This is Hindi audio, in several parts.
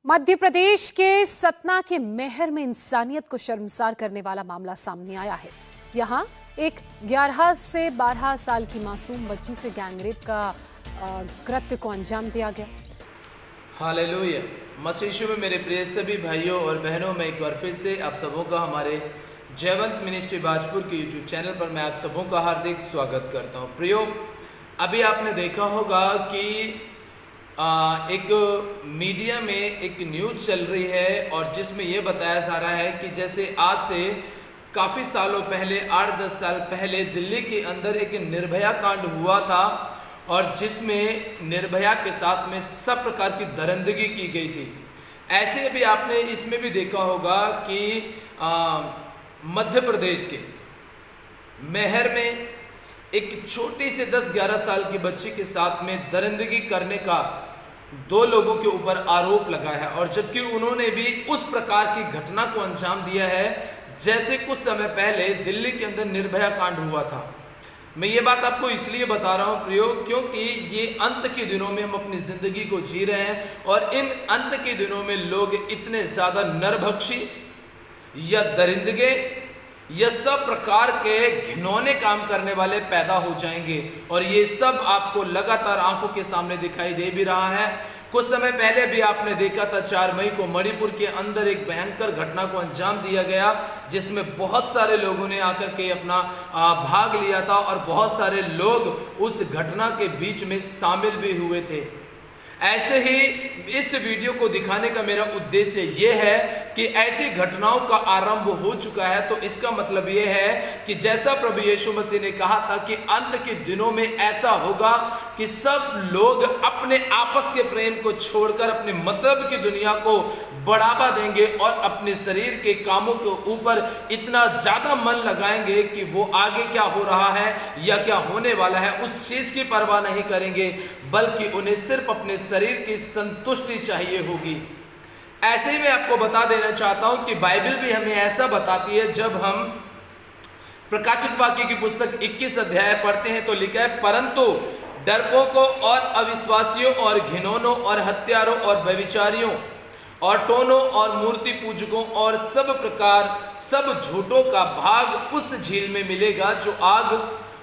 मध्य प्रदेश के सतना के मैहर में इंसानियत को शर्मसार करने वाला मामला सामने आया है। यहाँ एक 11 से 12 साल की मासूम बच्ची से गैंगरेप का कृत्य को अंजाम दिया गया। हालेलुया। मसीह यीशु में मेरे प्रिय सभी भाइयों और बहनों में एक बार फिर से आप सबों का हमारे जयवंत मिनिस्ट्री बाजपुर के यूट्यूब चैनल पर मैं आप सबों का हार्दिक स्वागत करता हूँ। प्रियो, अभी आपने देखा होगा कि एक मीडिया में एक न्यूज़ चल रही है और जिसमें ये बताया जा रहा है कि जैसे आज से काफ़ी सालों पहले 8-10 साल पहले दिल्ली के अंदर एक निर्भया कांड हुआ था और जिसमें निर्भया के साथ में सब प्रकार की दरिंदगी की गई थी। ऐसे भी आपने इसमें भी देखा होगा कि मध्य प्रदेश के मैहर में एक छोटी से 10-11 साल की बच्ची के साथ में दरिंदगी करने का 2 लोगों के ऊपर आरोप लगा है और जबकि उन्होंने भी उस प्रकार की घटना को अंजाम दिया है जैसे कुछ समय पहले दिल्ली के अंदर निर्भया कांड हुआ था। मैं ये बात आपको इसलिए बता रहा हूँ प्रियो, क्योंकि ये अंत के दिनों में हम अपनी ज़िंदगी को जी रहे हैं और इन अंत के दिनों में लोग इतने ज़्यादा नरभक्षी या दरिंदगे यह सब प्रकार के घिनौने काम करने वाले पैदा हो जाएंगे और ये सब आपको लगातार आंखों के सामने दिखाई दे भी रहा है। कुछ समय पहले भी आपने देखा था 4 मई को मणिपुर के अंदर एक भयंकर घटना को अंजाम दिया गया जिसमें बहुत सारे लोगों ने आकर के अपना भाग लिया था और बहुत सारे लोग उस घटना के बीच में शामिल भी हुए थे। ऐसे ही इस वीडियो को दिखाने का मेरा उद्देश्य ये है कि ऐसी घटनाओं का आरंभ हो चुका है, तो इसका मतलब ये है कि जैसा प्रभु यीशु मसीह ने कहा था कि अंत के दिनों में ऐसा होगा कि सब लोग अपने आपस के प्रेम को छोड़कर अपने मतलब की दुनिया को बढ़ावा देंगे और अपने शरीर के कामों के ऊपर इतना ज़्यादा मन लगाएंगे कि वो आगे क्या हो रहा है या क्या होने वाला है उस चीज़ की परवाह नहीं करेंगे, बल्कि उन्हें सिर्फ अपने शरीर की संतुष्टि चाहिए होगी। ऐसे ही मैं आपको बता देना चाहता हूं कि बाइबल भी हमें ऐसा बताती है। जब हम प्रकाशित वाक्य की पुस्तक 21 अध्याय पढ़ते हैं तो लिखा है, परंतु डरपोकों और अविश्वासियों और घिनौनों और हत्यारों और व्यभिचारियों और टोनों और मूर्ति पूजकों और सब झूठों का भाग उस झील में मिलेगा जो आग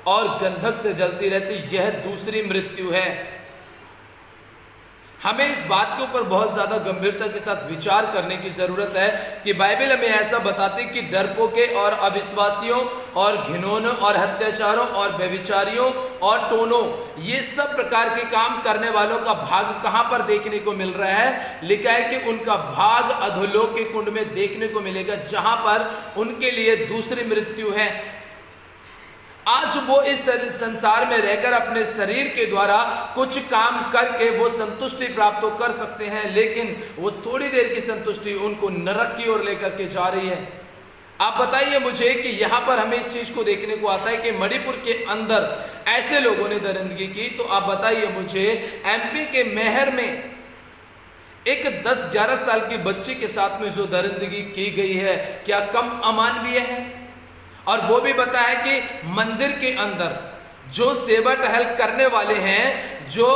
और गंधक से जलती रहती, यह दूसरी मृत्यु है। हमें इस बात के ऊपर बहुत ज़्यादा गंभीरता के साथ विचार करने की ज़रूरत है कि बाइबल हमें ऐसा बताती कि डरपोके और अविश्वासियों और घिनौनों और हत्याचारों और व्यभिचारियों और टोनों, ये सब प्रकार के काम करने वालों का भाग कहाँ पर देखने को मिल रहा है? लिखा है कि उनका भाग अधोलोक के कुंड में देखने को मिलेगा जहाँ पर उनके लिए दूसरी मृत्यु है। आज वो इस संसार में रहकर अपने शरीर के द्वारा कुछ काम करके वो संतुष्टि प्राप्त तो कर सकते हैं, लेकिन वो थोड़ी देर की संतुष्टि उनको नरक की ओर लेकर के जा रही है। आप बताइए मुझे कि यहाँ पर हमें इस चीज को देखने को आता है कि मणिपुर के अंदर ऐसे लोगों ने दरिंदगी की, तो आप बताइए मुझे एमपी के मैहर में एक 10-11 साल की बच्ची के साथ में जो दरिंदगी की गई है, क्या कम अमानवीय है? और वो भी बताया कि मंदिर के अंदर जो सेवा टहल करने वाले हैं, जो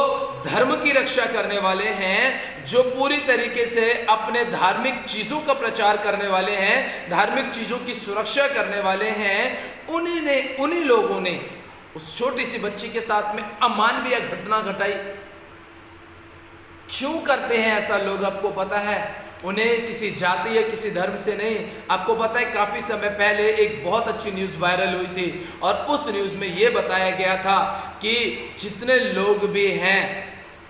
धर्म की रक्षा करने वाले हैं, जो पूरी तरीके से अपने धार्मिक चीज़ों का प्रचार करने वाले हैं, धार्मिक चीज़ों की सुरक्षा करने वाले हैं, उन्हीं लोगों ने उस छोटी सी बच्ची के साथ में अमानवीय घटना घटाई। क्यों करते हैं ऐसा लोग? आपको पता है, उन्हें किसी जाति या किसी धर्म से नहीं। आपको पता है काफ़ी समय पहले एक बहुत अच्छी न्यूज़ वायरल हुई थी और उस न्यूज़ में ये बताया गया था कि जितने लोग भी हैं,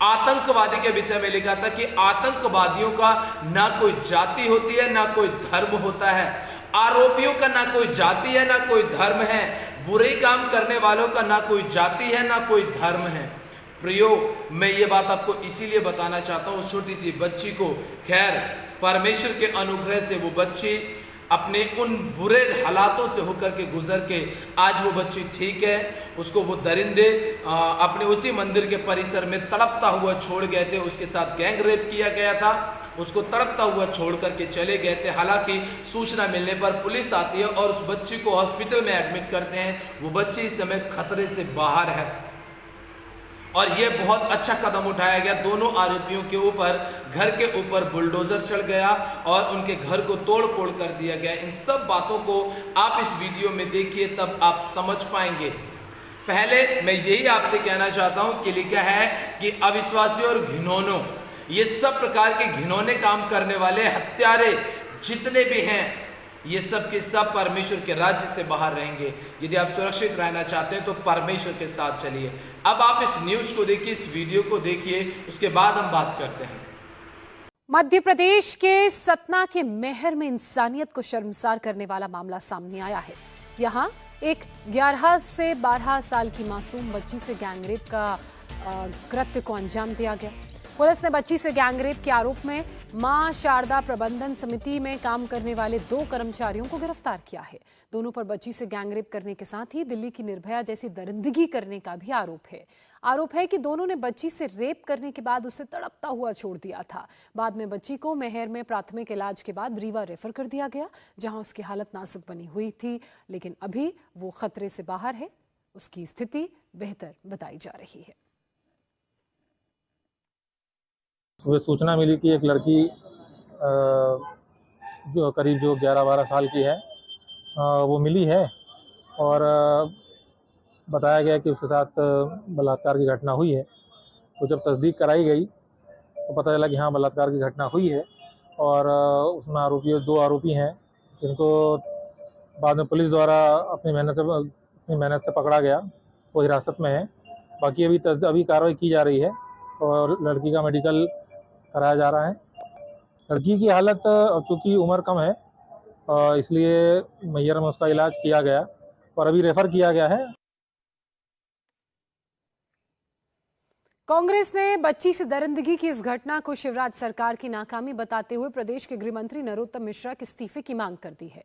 आतंकवादी के विषय में लिखा था कि आतंकवादियों का ना कोई जाति होती है ना कोई धर्म होता है, आरोपियों का ना कोई जाति है ना कोई धर्म है, बुरे काम करने वालों का ना कोई जाति है ना कोई धर्म है। प्रियो, मैं ये बात आपको इसीलिए बताना चाहता हूँ, उस छोटी सी बच्ची को, खैर परमेश्वर के अनुग्रह से वो बच्ची अपने उन बुरे हालातों से होकर के गुजर के आज वो बच्ची ठीक है। उसको वो दरिंदे अपने उसी मंदिर के परिसर में तड़पता हुआ छोड़ गए थे, उसके साथ गैंग रेप किया गया था, उसको तड़पता हुआ छोड़ करके चले गए थे। हालांकि सूचना मिलने पर पुलिस आती है और उस बच्ची को हॉस्पिटल में एडमिट करते हैं। वो बच्ची इस समय खतरे से बाहर है। और ये बहुत अच्छा कदम उठाया गया। दोनों आरोपियों के ऊपर, घर के ऊपर बुलडोजर चढ़ गया और उनके घर को तोड़ फोड़ कर दिया गया। इन सब बातों को आप इस वीडियो में देखिए, तब आप समझ पाएंगे। पहले मैं यही आपसे कहना चाहता हूं कि लिखा है कि अविश्वासी और घिनौनों, ये सब प्रकार के घिनौने काम करने वाले हत्यारे जितने भी हैं, ये सब के सब परमेश्वर के राज्य से बाहर रहेंगे। यदि आप सुरक्षित रहना चाहते हैं तो परमेश्वर के साथ चलिए। अब आप इस न्यूज को देखिए, इस वीडियो को देखिए, उसके बाद हम बात करते हैं। मध्य प्रदेश के सतना के मैहर में इंसानियत को शर्मसार करने वाला मामला सामने आया है। यहाँ एक 11 से 12 साल की मासूम बच्ची से गैंगरेप का कृत्य को अंजाम दिया गया। पुलिस ने बच्ची से गैंगरेप के आरोप में मां शारदा प्रबंधन समिति में काम करने वाले 2 कर्मचारियों को गिरफ्तार किया है। दोनों पर बच्ची से गैंगरेप करने के साथ ही दिल्ली की निर्भया जैसी दरिंदगी करने का भी आरोप है कि दोनों ने बच्ची से रेप करने के बाद उसे तड़पता हुआ छोड़ दिया था। बाद में बच्ची को मैहर में प्राथमिक इलाज के बाद रीवा रेफर कर दिया गया, जहां उसकी हालत नाजुक बनी हुई थी, लेकिन अभी वो खतरे से बाहर है। उसकी स्थिति बेहतर बताई जा रही है। सुबह सूचना मिली कि एक लड़की जो करीब 11-12 साल की है, वो मिली है और बताया गया कि उसके साथ बलात्कार की घटना हुई है। तो जब तस्दीक कराई गई तो पता चला कि हाँ, बलात्कार की घटना हुई है और उसमें 2 आरोपी हैं, जिनको बाद में पुलिस द्वारा अपनी मेहनत से पकड़ा गया। वो हिरासत में है। बाकी अभी कार्रवाई की जा रही है और लड़की का मेडिकल कराया जा रहा है। लड़की की हालत, चूँकि उम्र कम है, इसलिए मैहर में उसका इलाज किया गया और अभी रेफर किया गया है। कांग्रेस ने बच्ची से दरिंदगी की इस घटना को शिवराज सरकार की नाकामी बताते हुए प्रदेश के गृह मंत्री नरोत्तम मिश्रा के इस्तीफे की मांग कर दी है।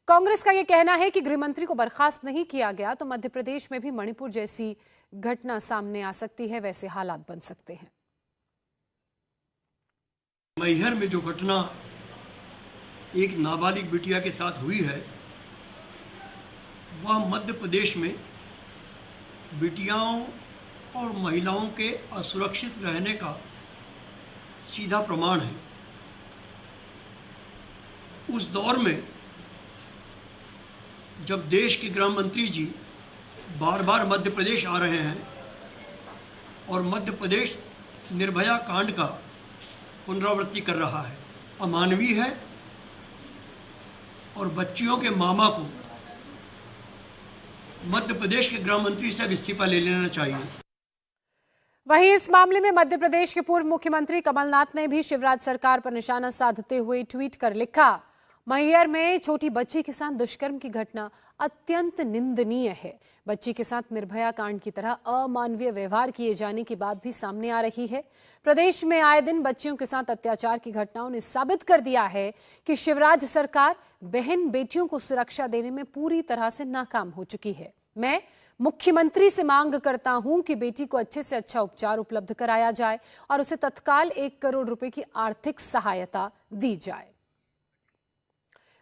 कांग्रेस का यह कहना है कि गृह मंत्री को बर्खास्त नहीं किया गया तो मध्य प्रदेश में भी मणिपुर जैसी घटना सामने आ सकती है, वैसे हालात बन सकते हैं। मैहर में जो घटना एक नाबालिग बिटिया के साथ हुई है, वह मध्य प्रदेश में बिटियाओं और महिलाओं के असुरक्षित रहने का सीधा प्रमाण है। उस दौर में जब देश के गृह मंत्री जी बार बार मध्य प्रदेश आ रहे हैं और मध्य प्रदेश निर्भया कांड का पुनरावृत्ति कर रहा है, अमानवीय है और बच्चियों के मामा को मध्य प्रदेश के गृह मंत्री से अब इस्तीफा ले लेना चाहिए। वहीं इस मामले में मध्य प्रदेश के पूर्व मुख्यमंत्री कमलनाथ ने भी शिवराज सरकार पर निशाना साधते हुए ट्वीट कर लिखा, मैहर में छोटी बच्ची के साथ दुष्कर्म की घटना अत्यंत निंदनीय है। बच्ची के साथ निर्भया कांड की तरह अमानवीय व्यवहार किए जाने की बात भी सामने आ रही है। प्रदेश में आए दिन बच्चियों के साथ अत्याचार की घटनाओं ने साबित कर दिया है कि शिवराज सरकार बहन बेटियों को सुरक्षा देने में पूरी तरह से नाकाम हो चुकी है। मैं मुख्यमंत्री से मांग करता हूं कि बेटी को अच्छे से अच्छा उपचार उपलब्ध कराया जाए और उसे तत्काल 1 करोड़ रुपए की आर्थिक सहायता दी जाए।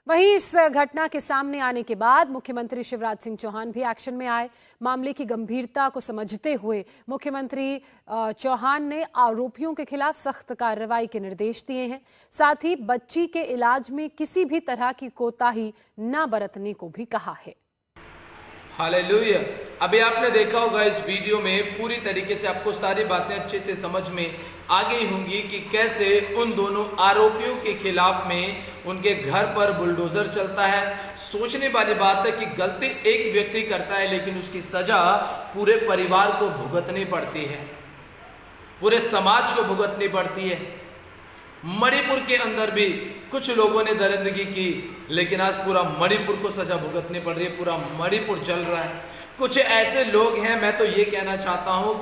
वहीं इस घटना के सामने आने के बाद मुख्यमंत्री शिवराज सिंह चौहान भी एक्शन में आए। मामले की गंभीरता को समझते हुए मुख्यमंत्री चौहान ने आरोपियों के खिलाफ सख्त कार्रवाई के निर्देश दिए हैं। साथ ही बच्ची के इलाज में किसी भी तरह की कोताही न बरतने को भी कहा है। हालेलुया। अभी आपने देखा होगा इस वीडियो में पूरी तरीके से आपको सारी बातें अच्छे से समझ में आ गई होंगी कि कैसे उन दोनों आरोपियों के खिलाफ में उनके घर पर बुलडोजर चलता है। सोचने वाली बात है कि गलती एक व्यक्ति करता है लेकिन उसकी सजा पूरे परिवार को भुगतनी पड़ती है, पूरे समाज को भुगतनी पड़ती है। मणिपुर के अंदर भी कुछ लोगों ने दरिंदगी की लेकिन आज पूरा मणिपुर को सजा भुगतनी पड़ रही है, पूरा मणिपुर जल रहा है। कुछ ऐसे लोग हैं, मैं तो ये कहना चाहता हूँ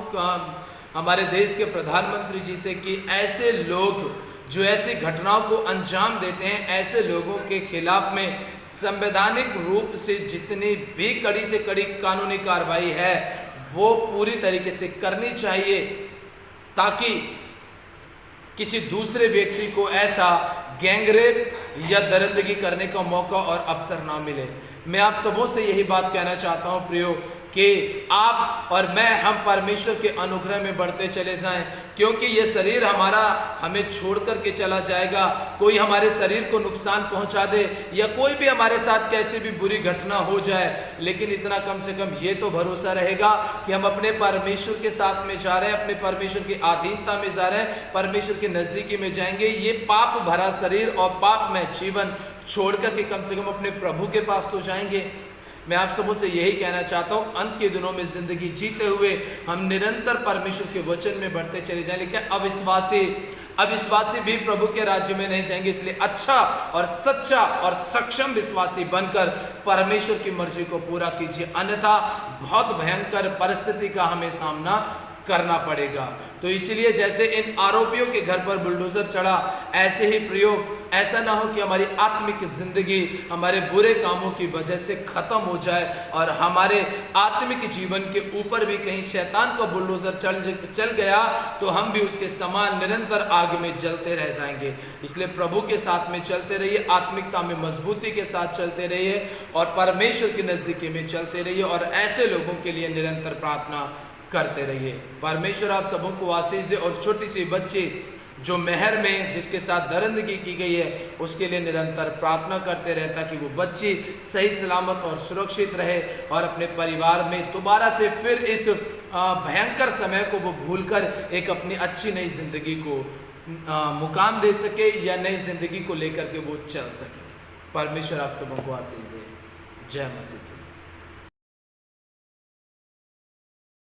हमारे देश के प्रधानमंत्री जी से कि ऐसे लोग जो ऐसी घटनाओं को अंजाम देते हैं, ऐसे लोगों के खिलाफ में संवैधानिक रूप से जितनी भी कड़ी से कड़ी कानूनी कार्रवाई है वो पूरी तरीके से करनी चाहिए ताकि किसी दूसरे व्यक्ति को ऐसा गैंगरेप या दरिंदगी करने का मौका और अवसर ना मिले। मैं आप सबों से यही बात कहना चाहता हूँ प्रियो कि आप और मैं हम परमेश्वर के अनुग्रह में बढ़ते चले जाएं, क्योंकि ये शरीर हमारा हमें छोड़ करके चला जाएगा। कोई हमारे शरीर को नुकसान पहुंचा दे या कोई भी हमारे साथ कैसी भी बुरी घटना हो जाए, लेकिन इतना कम से कम ये तो भरोसा रहेगा कि हम अपने परमेश्वर के साथ में जा रहे हैं, अपने परमेश्वर की अधीनता में जा रहे हैं, परमेश्वर के नजदीकी में जाएंगे। ये पाप भरा शरीर और पाप में जीवन छोड़ करके कम से कम अपने प्रभु के पास तो जाएंगे। मैं आप सबों से यही कहना चाहता हूँ, अंत के दिनों में जिंदगी जीते हुए हम निरंतर परमेश्वर के वचन में बढ़ते चले जाएं, लेकिन अविश्वासी भी प्रभु के राज्य में नहीं जाएंगे। इसलिए अच्छा और सच्चा और सक्षम विश्वासी बनकर परमेश्वर की मर्जी को पूरा कीजिए, अन्यथा बहुत भयंकर परिस्थिति का हमें सामना करना पड़ेगा। तो इसलिए जैसे इन आरोपियों के घर पर बुलडोजर चढ़ा, ऐसे ही प्रयोग ऐसा ना हो कि हमारी आत्मिक जिंदगी हमारे बुरे कामों की वजह से खत्म हो जाए और हमारे आत्मिक जीवन के ऊपर भी कहीं शैतान का बुलडोजर चल गया तो हम भी उसके समान निरंतर आग में जलते रह जाएंगे। इसलिए प्रभु के साथ में चलते रहिए, आत्मिकता में मजबूती के साथ चलते रहिए और परमेश्वर की नजदीकी में चलते रहिए और ऐसे लोगों के लिए निरंतर प्रार्थना करते रहिए। परमेश्वर आप सबों को आशीष दे और छोटी सी बच्ची जो मेहर में जिसके साथ दरिंदगी की गई है उसके लिए निरंतर प्रार्थना करते रहे, ताकि वो बच्ची सही सलामत और सुरक्षित रहे और अपने परिवार में दोबारा से फिर इस भयंकर समय को वो भूलकर एक अपनी अच्छी नई जिंदगी को मुकाम दे सके या नई जिंदगी को लेकर के वो चल सके। परमेश्वर आप सबों को आशीष दे। जय मसीह।